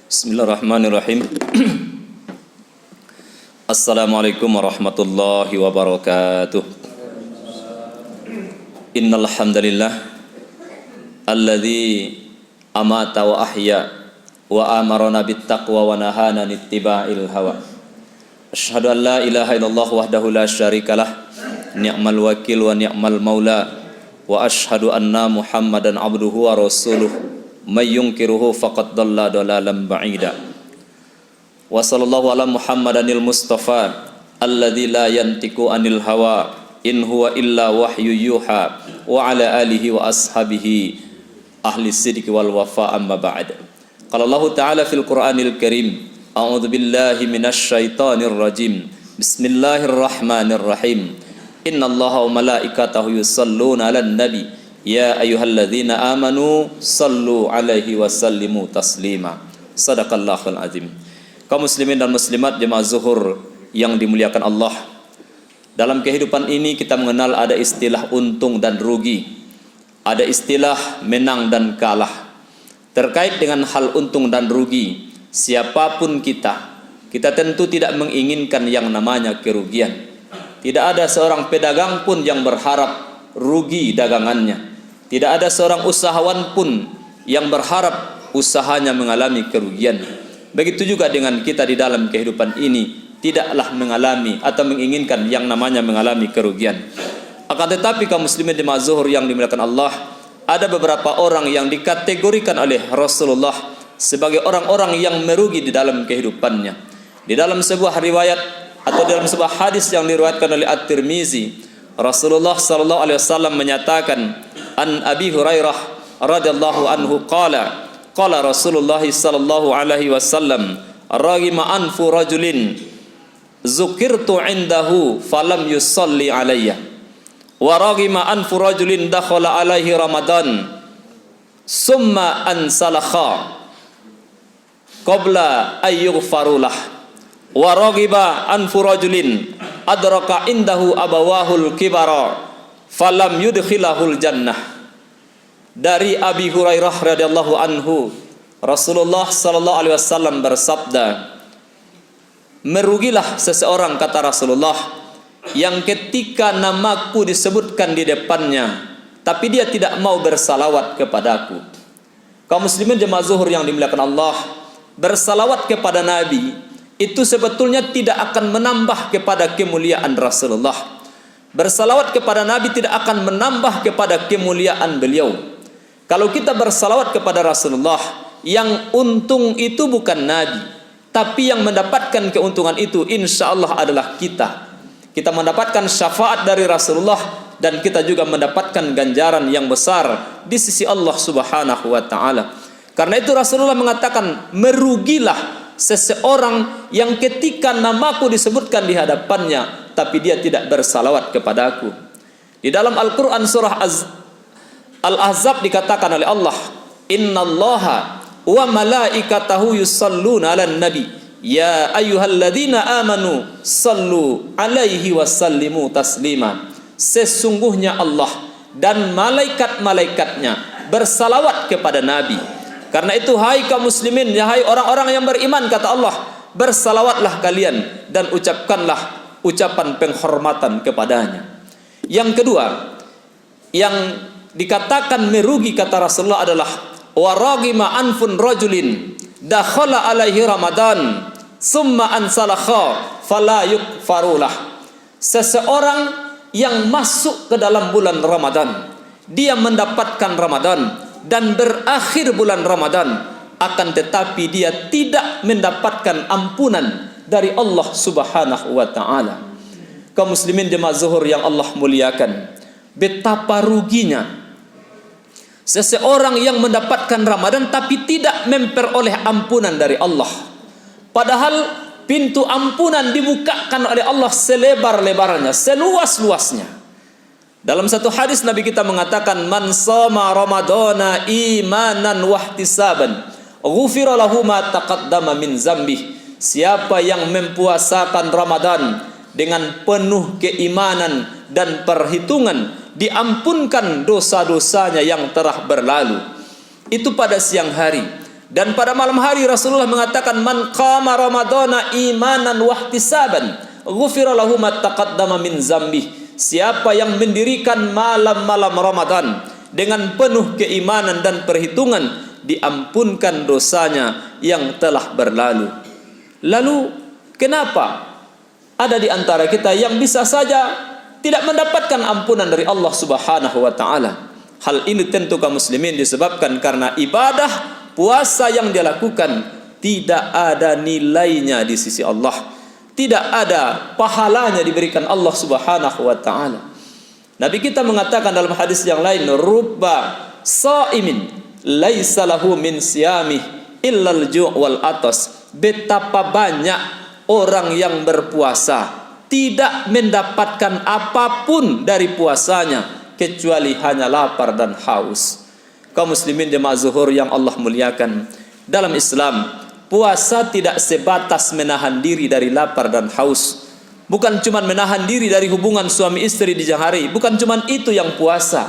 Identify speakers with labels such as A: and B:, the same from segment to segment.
A: Bismillahirrahmanirrahim. Assalamualaikum warahmatullahi wabarakatuh. Innal hamdalillah alladzi amata wa ahya wa amarna bittaqwa wa nahana nittiba'il hawa. Asyhadu an la ilaha illallah wahdahu la syarikalah, ni'mal wakil wa ni'mal maula, wa asyhadu anna Muhammadan abduhu wa rasuluh. May yunkiruhu faqad dhalla dhalalan ba'ida. Wa sallallahu ala Muhammadanil Mustafa alladzi la yantiqu anil hawa in huwa illa wahyu yuha wa ala alihi wa ashabihi ahli sidqi wal wafa amma ba'd. Qala Allah ta'ala fil Qur'anil Karim, a'udzu billahi minasy syaithanir rajim. Bismillahirrahmanirrahim. Innallaha wa malaikatahu yusholluna 'alan nabi ya ayyuhalladzina amanu sallu alaihi wa sallimu taslima. Sadaqallahul azim. Kaum muslimin dan muslimat jemaah zuhur yang dimuliakan Allah, dalam kehidupan ini kita mengenal ada istilah untung dan rugi, ada istilah menang dan kalah. Terkait dengan hal untung dan rugi, siapapun kita tentu tidak menginginkan yang namanya kerugian. Tidak ada seorang pedagang pun yang berharap rugi dagangannya. Tidak ada seorang usahawan pun yang berharap usahanya mengalami kerugian. Begitu juga dengan kita di dalam kehidupan ini, tidaklah mengalami atau menginginkan yang namanya mengalami kerugian. Akan tetapi kaum muslimin jemaah zuhur yang dimuliakan Allah, ada beberapa orang yang dikategorikan oleh Rasulullah sebagai orang-orang yang merugi di dalam kehidupannya. Di dalam sebuah riwayat atau dalam sebuah hadis yang diriwayatkan oleh At-Tirmizi, Rasulullah sallallahu alaihi wasallam menyatakan, an Abi Hurairah radhiyallahu anhu qala Rasulullah sallallahu alaihi wasallam, raghima anfu rajulin zukirtu indahu falam yusalli alayya wa raghima anfu rajulin dakhala alaihi ramadan summa ansalakha qabla ayyughfarulah wa raghiba anfu rajulin adraka indahu abawahul kibara falam yudkhilahul jannah. Dari Abi Hurairah radhiyallahu anhu, Rasulullah sallallahu alaihi wasallam bersabda, merugilah seseorang, kata Rasulullah, yang ketika namaku disebutkan di depannya tapi dia tidak mau bersalawat kepadaku. Kaum muslimin jemaah zuhur yang dimuliakan Allah, bersalawat kepada Nabi itu sebetulnya tidak akan menambah kepada kemuliaan Rasulullah. Bersalawat kepada Nabi tidak akan menambah kepada kemuliaan beliau. Kalau kita bersalawat kepada Rasulullah, yang untung itu bukan Nabi, tapi yang mendapatkan keuntungan itu insya Allah adalah kita. Kita mendapatkan syafaat dari Rasulullah dan kita juga mendapatkan ganjaran yang besar di sisi Allah Subhanahu wa taala. Karena itu Rasulullah mengatakan, merugilah seseorang yang ketika namaku disebutkan di hadapannya tapi dia tidak bersalawat kepadaku. Di dalam Al-Quran surah Al-Ahzab dikatakan oleh Allah, innallaha wa malaikatahu yusalluna 'alan nabi ya ayyuhalladzina amanu sallu alaihi wa sallimu taslima. Sesungguhnya Allah dan malaikat-malaikatnya bersalawat kepada Nabi. Karena itu hai kaum muslimin, hai orang-orang yang beriman, kata Allah, bersalawatlah kalian dan ucapkanlah ucapan penghormatan kepadanya. Yang kedua yang dikatakan merugi, kata Rasulullah, adalah waraghima anfun rajulin dakhala alaihi ramadan summa ansalakha fala yukfarulah. Seseorang yang masuk ke dalam bulan Ramadan, dia mendapatkan Ramadan dan berakhir bulan Ramadan, akan tetapi dia tidak mendapatkan ampunan dari Allah Subhanahu wa taala. Kaum muslimin jemaah zuhur yang Allah muliakan, betapa ruginya seseorang yang mendapatkan Ramadan tapi tidak memperoleh ampunan dari Allah. Padahal pintu ampunan dibukakan oleh Allah selebar-lebarnya, seluas-luasnya. Dalam satu hadis Nabi kita mengatakan, man shoma ramadhana imanan wahtisaban ghufira lahu ma taqaddama min dzambih. Siapa yang mempuasakan Ramadan dengan penuh keimanan dan perhitungan, diampunkan dosa-dosanya yang telah berlalu. Itu pada siang hari. Dan pada malam hari Rasulullah mengatakan, man qama ramadhana imanan wahtisaban ghufira lahu ma taqaddama min zambih. Siapa yang mendirikan malam-malam Ramadan dengan penuh keimanan dan perhitungan, diampunkan dosanya yang telah berlalu. Lalu kenapa ada di antara kita yang bisa saja tidak mendapatkan ampunan dari Allah Subhanahu wa taala? Hal ini tentu kaum muslimin disebabkan karena ibadah puasa yang dia lakukan tidak ada nilainya di sisi Allah. Tidak ada pahalanya diberikan Allah Subhanahu wa taala. Nabi kita mengatakan dalam hadis yang lain, rubba shaimin laisa lahu min siyamih illal ju' wal atas. Betapa banyak orang yang berpuasa tidak mendapatkan apapun dari puasanya kecuali hanya lapar dan haus. Kaum muslimin jemaah zuhur yang Allah muliakan, dalam Islam puasa tidak sebatas menahan diri dari lapar dan haus. Bukan cuma menahan diri dari hubungan suami istri di siang hari, bukan cuma itu yang puasa.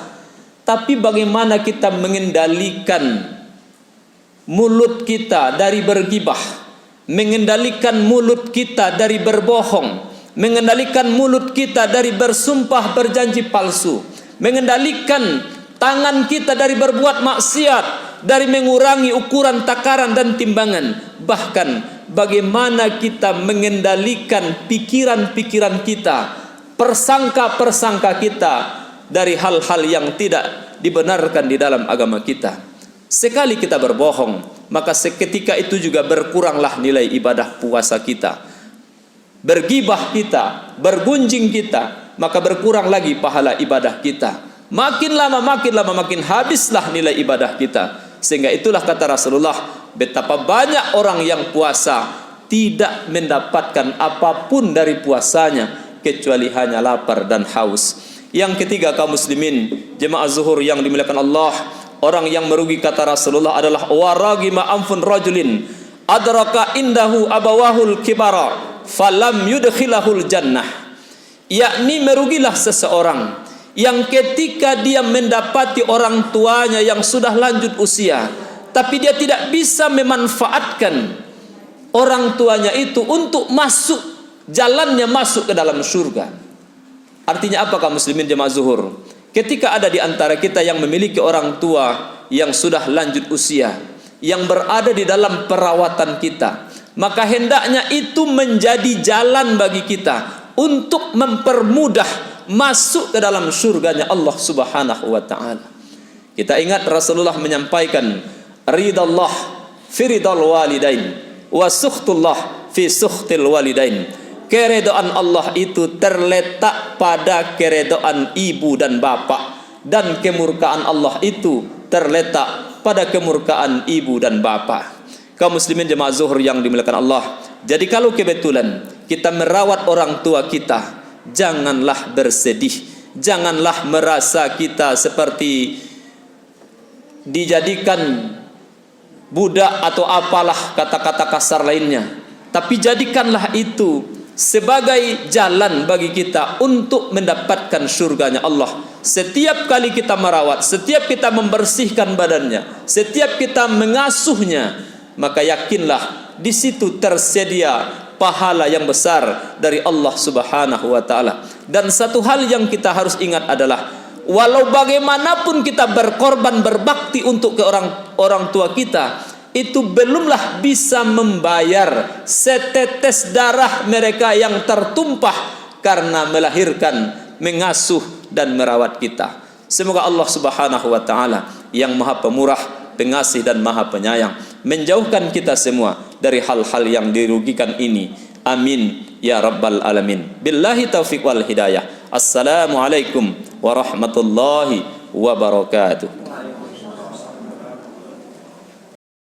A: Tapi bagaimana kita mengendalikan mulut kita dari bergibah, mengendalikan mulut kita dari berbohong, mengendalikan mulut kita dari bersumpah berjanji palsu, mengendalikan tangan kita dari berbuat maksiat, dari mengurangi ukuran takaran dan timbangan. Bahkan bagaimana kita mengendalikan pikiran-pikiran kita, persangka-persangka kita dari hal-hal yang tidak dibenarkan di dalam agama kita. Sekali kita berbohong, maka seketika itu juga berkuranglah nilai ibadah puasa kita. Bergibah kita, bergunjing kita, maka berkurang lagi pahala ibadah kita. Makin lama makin habislah nilai ibadah kita. Sehingga itulah kata Rasulullah, betapa banyak orang yang puasa tidak mendapatkan apapun dari puasanya kecuali hanya lapar dan haus. Yang ketiga kaum muslimin jemaah zuhur yang dimuliakan Allah, orang yang merugi kata Rasulullah adalah waragima anfun rajulin adraka indahu abawahul kibara falam yudkhilahul jannah. Yakni merugilah seseorang yang ketika dia mendapati orang tuanya yang sudah lanjut usia, tapi dia tidak bisa memanfaatkan orang tuanya itu untuk masuk jalannya masuk ke dalam surga. Artinya apa kaum muslimin jemaah zuhur? Ketika ada di antara kita yang memiliki orang tua yang sudah lanjut usia, yang berada di dalam perawatan kita, maka hendaknya itu menjadi jalan bagi kita untuk mempermudah masuk ke dalam surganya Allah Subhanahu wa taala. Kita ingat Rasulullah menyampaikan, ridallah fi ridal walidain wa sukhtullah fi sukhtil walidain. Keredoan Allah itu terletak pada keredoan ibu dan bapak, dan kemurkaan Allah itu terletak pada kemurkaan ibu dan bapak. Kaum muslimin jemaah zuhur yang dimuliakan Allah, jadi kalau kebetulan kita merawat orang tua kita, janganlah bersedih, janganlah merasa kita seperti dijadikan budak atau apalah kata-kata kasar lainnya. Tapi jadikanlah itu sebagai jalan bagi kita untuk mendapatkan surganya Allah. Setiap kali kita merawat, setiap kita membersihkan badannya, setiap kita mengasuhnya, maka yakinlah di situ tersedia pahala yang besar dari Allah Subhanahu wa taala. Dan satu hal yang kita harus ingat adalah, walau bagaimanapun kita berkorban berbakti untuk ke orang tua kita, itu belumlah bisa membayar setetes darah mereka yang tertumpah karena melahirkan, mengasuh dan merawat kita. Semoga Allah Subhanahu wa taala yang Maha Pemurah, Pengasih dan Maha Penyayang menjauhkan kita semua dari hal-hal yang dirugikan ini. Amin ya rabbal alamin. Billahi taufiq wal hidayah. Assalamualaikum warahmatullahi wabarakatuh.